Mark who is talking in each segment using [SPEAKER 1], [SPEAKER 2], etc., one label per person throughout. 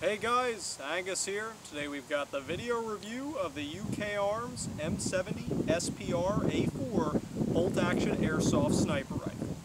[SPEAKER 1] Hey guys, Angus here. Today we've got the video review of the UK Arms M70 SPR A4 bolt-action airsoft sniper rifle.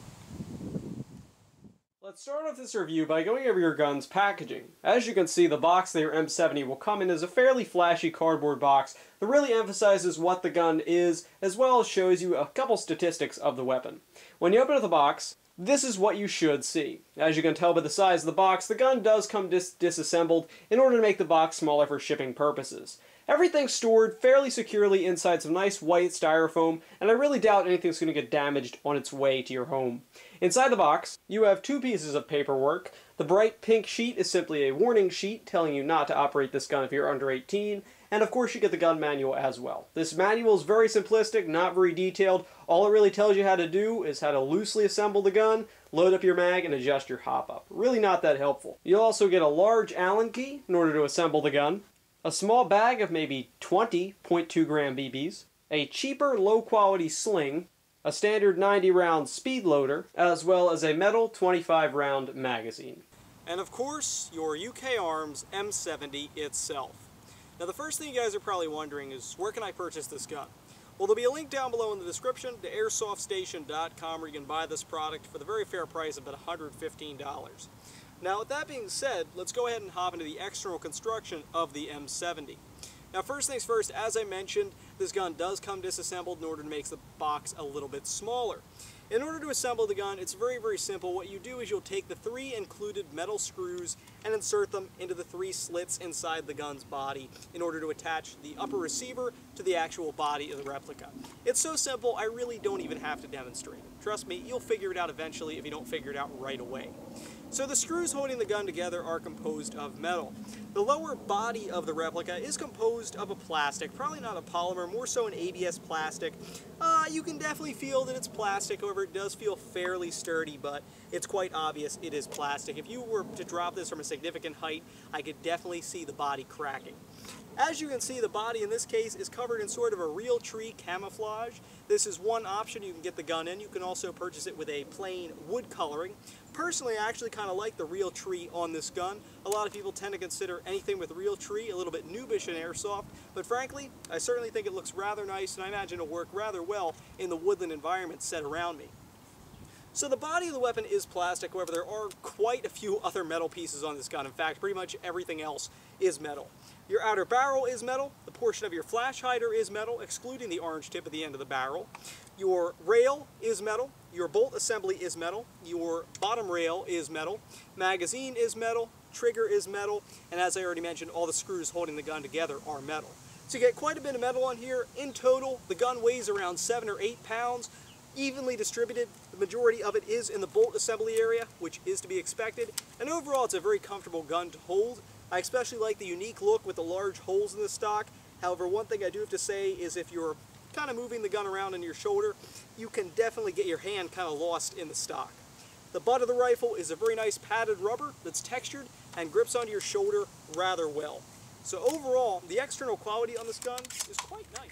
[SPEAKER 1] Let's start off this review by going over your gun's packaging. As you can see, the box that your M70 will come in is a fairly flashy cardboard box that really emphasizes what the gun is, as well as shows you a couple statistics of the weapon. When you open up the box, this is what you should see. As you can tell by the size of the box, the gun does come disassembled in order to make the box smaller for shipping purposes. Everything's stored fairly securely inside some nice white styrofoam, and I really doubt anything's going to get damaged on its way to your home. Inside the box, you have two pieces of paperwork. The bright pink sheet is simply a warning sheet telling you not to operate this gun if you're under 18, and of course you get the gun manual as well. This manual is very simplistic, not very detailed. All it really tells you how to do is how to loosely assemble the gun, load up your mag, and adjust your hop-up. Really not that helpful. You'll also get a large Allen key in order to assemble the gun, a small bag of maybe 20 0.2 gram BBs, a cheaper low-quality sling, a standard 90-round speed loader, as well as a metal 25-round magazine. And of course, your UK Arms M70 itself. Now the first thing you guys are probably wondering is, where can I purchase this gun? Well, there'll be a link down below in the description to airsoftstation.com where you can buy this product for the very fair price of about $115. Now with that being said, let's go ahead and hop into the external construction of the M70. Now first things first, as I mentioned, this gun does come disassembled in order to make the box a little bit smaller. In order to assemble the gun, it's very simple. What you do is you'll take the three included metal screws and insert them into the three slits inside the gun's body in order to attach the upper receiver to the actual body of the replica. It's so simple, I really don't even have to demonstrate it. Trust me, you'll figure it out eventually if you don't figure it out right away. So the screws holding the gun together are composed of metal. The lower body of the replica is composed of a plastic, probably not a polymer, more so an ABS plastic. You can definitely feel that it's plastic, however it does feel fairly sturdy, but it's quite obvious it is plastic. If you were to drop this from a significant height, I could definitely see the body cracking. As you can see, the body in this case is covered in sort of a real tree camouflage. This is one option you can get the gun in. You can also purchase it with a plain wood coloring. Personally, I actually kind of like the real tree on this gun. A lot of people tend to consider anything with real tree a little bit noobish in airsoft, but frankly, I certainly think it looks rather nice, and I imagine it'll work rather well in the woodland environment set around me. So the body of the weapon is plastic, however there are quite a few other metal pieces on this gun. In fact, pretty much everything else is metal. Your outer barrel is metal, the portion of your flash hider is metal, excluding the orange tip at the end of the barrel. Your rail is metal, your bolt assembly is metal, your bottom rail is metal, magazine is metal, trigger is metal, and as I already mentioned, all the screws holding the gun together are metal. So you get quite a bit of metal on here. In total, the gun weighs around 7 or 8 pounds. Evenly distributed, the majority of it is in the bolt assembly area, which is to be expected, and overall it's a very comfortable gun to hold. I especially like the unique look with the large holes in the stock. However, one thing I do have to say is if you're kind of moving the gun around on your shoulder, you can definitely get your hand kind of lost in the stock. The butt of the rifle is a very nice padded rubber that's textured and grips onto your shoulder rather well. So overall, the external quality on this gun is quite nice.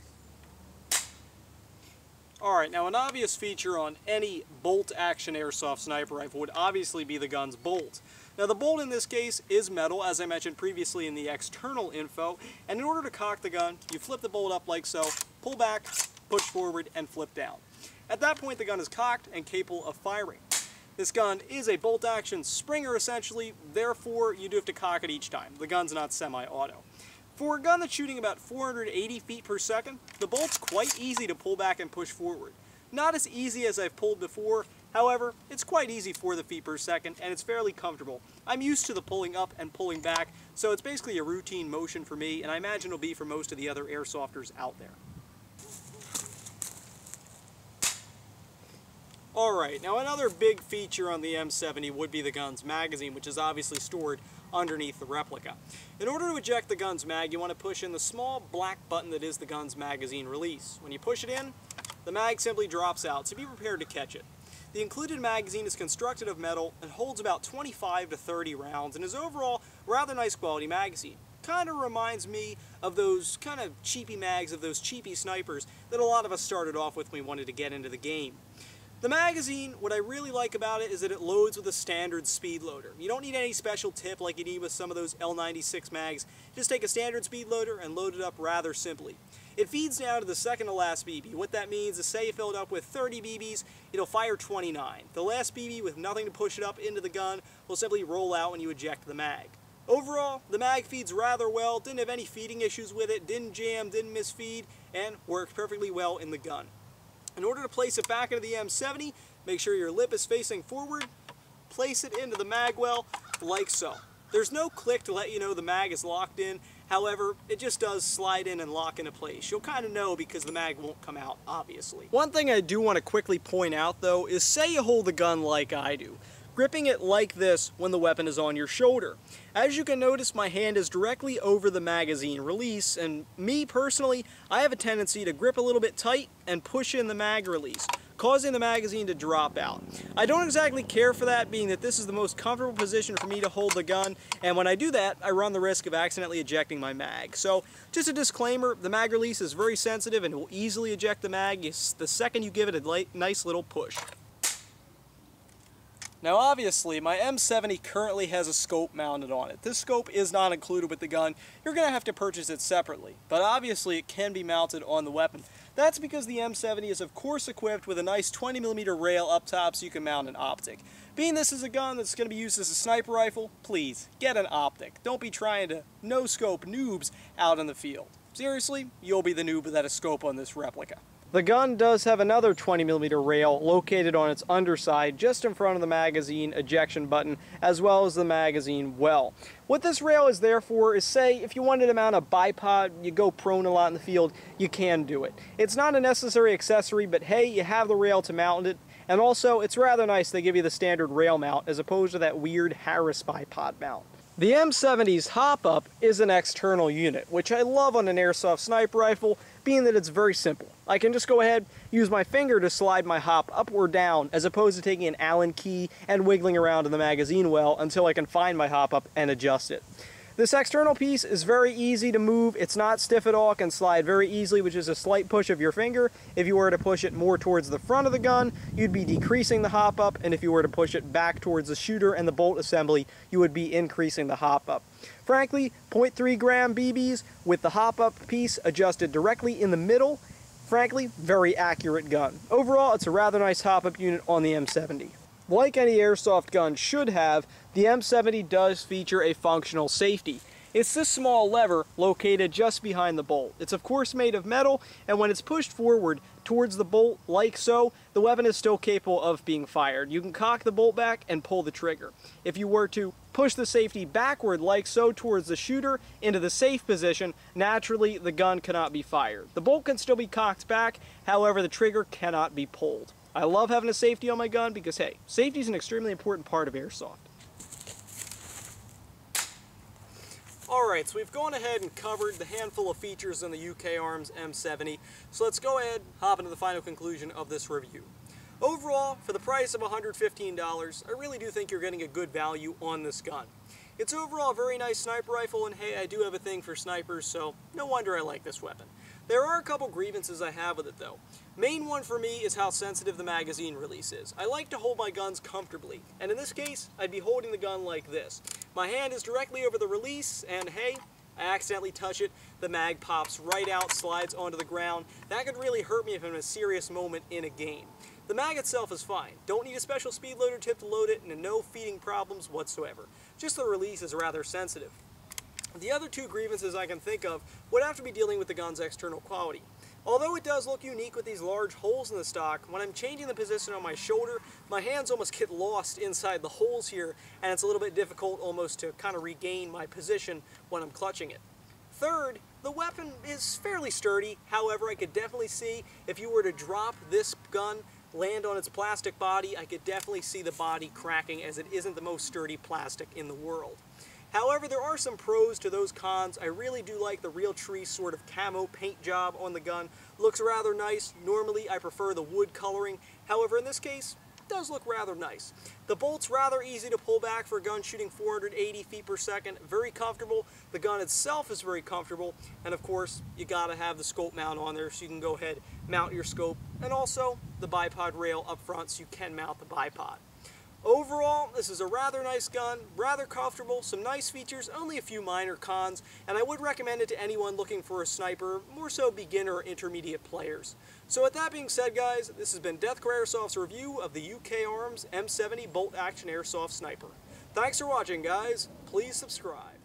[SPEAKER 1] Alright, now an obvious feature on any bolt-action airsoft sniper rifle would obviously be the gun's bolt. Now the bolt in this case is metal, as I mentioned previously in the external info, and in order to cock the gun, you flip the bolt up like so, pull back, push forward, and flip down. At that point the gun is cocked and capable of firing. This gun is a bolt-action Springer essentially, therefore you do have to cock it each time. The gun's not semi-auto. For a gun that's shooting about 480 feet per second, the bolt's quite easy to pull back and push forward. Not as easy as I've pulled before, however, it's quite easy for the feet per second and it's fairly comfortable. I'm used to the pulling up and pulling back, so it's basically a routine motion for me, and I imagine it'll be for most of the other airsofters out there. Alright, now another big feature on the M70 would be the gun's magazine, which is obviously stored underneath the replica. In order to eject the gun's mag, you want to push in the small black button that is the gun's magazine release. When you push it in, the mag simply drops out, so be prepared to catch it. The included magazine is constructed of metal and holds about 25 to 30 rounds and is overall a rather nice quality magazine. Kind of reminds me of those kind of cheapy mags of those cheapy snipers that a lot of us started off with when we wanted to get into the game. The magazine, what I really like about it is that it loads with a standard speed loader. You don't need any special tip like you need with some of those L96 mags. Just take a standard speed loader and load it up rather simply. It feeds down to the second to last BB. What that means is, say you filled up with 30 BBs, it'll fire 29. The last BB with nothing to push it up into the gun will simply roll out when you eject the mag. Overall, the mag feeds rather well, didn't have any feeding issues with it, didn't jam, didn't misfeed, and worked perfectly well in the gun. In order to place it back into the M70, make sure your lip is facing forward, place it into the mag well, like so. There's no click to let you know the mag is locked in, however, it just does slide in and lock into place. You'll kind of know because the mag won't come out, obviously. One thing I do want to quickly point out though is, say you hold the gun like I do, gripping it like this when the weapon is on your shoulder. As you can notice, my hand is directly over the magazine release, and me personally, I have a tendency to grip a little bit tight and push in the mag release, causing the magazine to drop out. I don't exactly care for that, being that this is the most comfortable position for me to hold the gun, and when I do that, I run the risk of accidentally ejecting my mag. So, just a disclaimer, the mag release is very sensitive and will easily eject the mag the second you give it a nice little push. Now obviously, my M70 currently has a scope mounted on it. This scope is not included with the gun. You're going to have to purchase it separately, but obviously it can be mounted on the weapon. That's because the M70 is of course equipped with a nice 20mm rail up top so you can mount an optic. Being this is a gun that's going to be used as a sniper rifle, please, get an optic. Don't be trying to no-scope noobs out in the field. Seriously, you'll be the noob without a scope on this replica. The gun does have another 20mm rail located on its underside just in front of the magazine ejection button, as well as the magazine well. What this rail is there for is, say if you wanted to mount a bipod, you go prone a lot in the field, you can do it. It's not a necessary accessory, but hey, you have the rail to mount it, and also it's rather nice they give you the standard rail mount as opposed to that weird Harris bipod mount. The M70's hop-up is an external unit, which I love on an airsoft sniper rifle, being that it's very simple. I can just go ahead, use my finger to slide my hop up or down, as opposed to taking an Allen key and wiggling around in the magazine well until I can find my hop up and adjust it. This external piece is very easy to move. It's not stiff at all, can slide very easily, which is a slight push of your finger. If you were to push it more towards the front of the gun, you'd be decreasing the hop up, and if you were to push it back towards the shooter and the bolt assembly, you would be increasing the hop up. Frankly, 0.3 gram BBs with the hop up piece adjusted directly in the middle. Frankly, very accurate gun. Overall, it's a rather nice hop up unit on the M70. Like any airsoft gun should have, the M70 does feature a functional safety. It's this small lever located just behind the bolt. It's of course made of metal, and when it's pushed forward towards the bolt like so, the weapon is still capable of being fired. You can cock the bolt back and pull the trigger. If you were to push the safety backward like so towards the shooter into the safe position, naturally the gun cannot be fired. The bolt can still be cocked back, however the trigger cannot be pulled. I love having a safety on my gun because, hey, safety is an extremely important part of airsoft. Alright, so we've gone ahead and covered the handful of features in the UK Arms M70, so let's go ahead and hop into the final conclusion of this review. Overall, for the price of $115, I really do think you're getting a good value on this gun. It's overall a very nice sniper rifle, and hey, I do have a thing for snipers, so no wonder I like this weapon. There are a couple grievances I have with it though. Main one for me is how sensitive the magazine release is. I like to hold my guns comfortably, and in this case, I'd be holding the gun like this. My hand is directly over the release, and hey, I accidentally touch it, the mag pops right out, slides onto the ground. That could really hurt me if I'm in a serious moment in a game. The mag itself is fine. Don't need a special speed loader tip to load it, and no feeding problems whatsoever. Just the release is rather sensitive. The other two grievances I can think of would have to be dealing with the gun's external quality. Although it does look unique with these large holes in the stock, when I'm changing the position on my shoulder, my hands almost get lost inside the holes here, and it's a little bit difficult almost to kind of regain my position when I'm clutching it. Third, the weapon is fairly sturdy. However, I could definitely see if you were to drop this gun, land on its plastic body, I could definitely see the body cracking, as it isn't the most sturdy plastic in the world. However, there are some pros to those cons. I really do like the Realtree sort of camo paint job on the gun. Looks rather nice. Normally, I prefer the wood coloring. However, in this case, does look rather nice. The bolt's rather easy to pull back for a gun shooting 480 feet per second, very comfortable. The gun itself is very comfortable, and of course, you gotta have the scope mount on there so you can go ahead, mount your scope, and also the bipod rail up front so you can mount the bipod. Overall, this is a rather nice gun, rather comfortable, some nice features, only a few minor cons, and I would recommend it to anyone looking for a sniper, more so beginner or intermediate players. So with that being said, guys, this has been Deathcore Airsoft's review of the UK Arms M70 bolt action airsoft sniper. Thanks for watching, guys. Please subscribe.